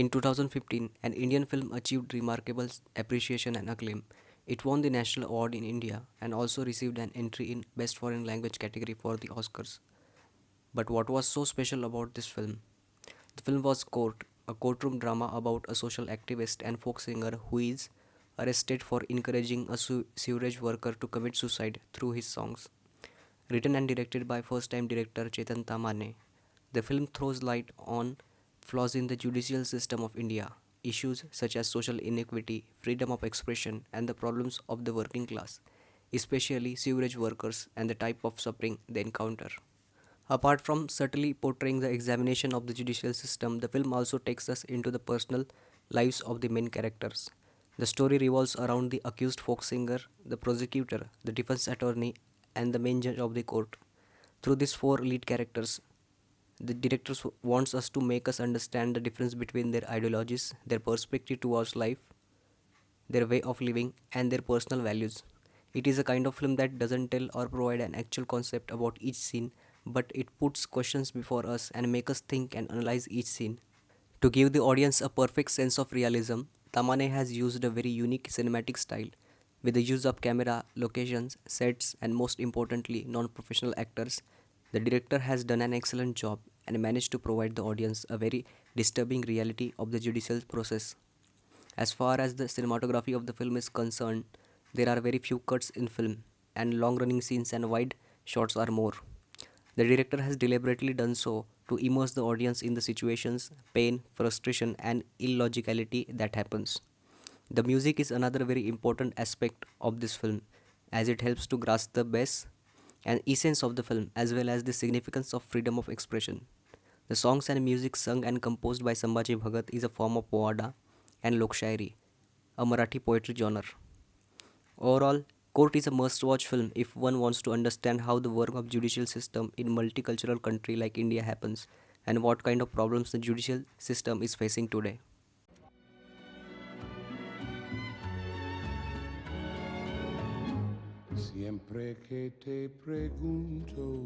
In 2015, an Indian film achieved remarkable appreciation and acclaim. It won the National Award in India and also received an entry in Best Foreign Language category for the Oscars. But what was so special about this film? The film was Court, a courtroom drama about a social activist and folk singer who is arrested for encouraging a sewerage worker to commit suicide through his songs. Written and directed by first time director Chetan Tamane, the film throws light on flaws in the judicial system of India, issues such as social inequity, freedom of expression, and the problems of the working class, especially sewerage workers and the type of suffering they encounter. Apart from subtly portraying the examination of the judicial system, the film also takes us into the personal lives of the main characters. The story revolves around the accused folk singer, the prosecutor, the defense attorney, and the main judge of the court. Through these four lead characters, the director wants us to make us understand the difference between their ideologies, their perspective towards life, their way of living, and their personal values. It is a kind of film that doesn't tell or provide an actual concept about each scene, but it puts questions before us and make us think and analyze each scene. To give the audience a perfect sense of realism, Tamane has used a very unique cinematic style with the use of camera, locations, sets, and most importantly, non professional actors. The director has done an excellent job and managed to provide the audience a very disturbing reality of the judicial process. As far as the cinematography of the film is concerned, there are very few cuts in film, and long running scenes and wide shots are more. The director has deliberately done so to immerse the audience in the situations, pain, frustration, and illogicality that happens. The music is another very important aspect of this film, as it helps to grasp the base and essence of the film as well as the significance of freedom of expression. The songs and music sung and composed by Sambhaji Bhagat is a form of Poada and Lokshairi, a Marathi poetry genre. Overall, Court is a must-watch film if one wants to understand how the work of judicial system in multicultural country like India happens and what kind of problems the judicial system is facing today. Siempre que te pregunto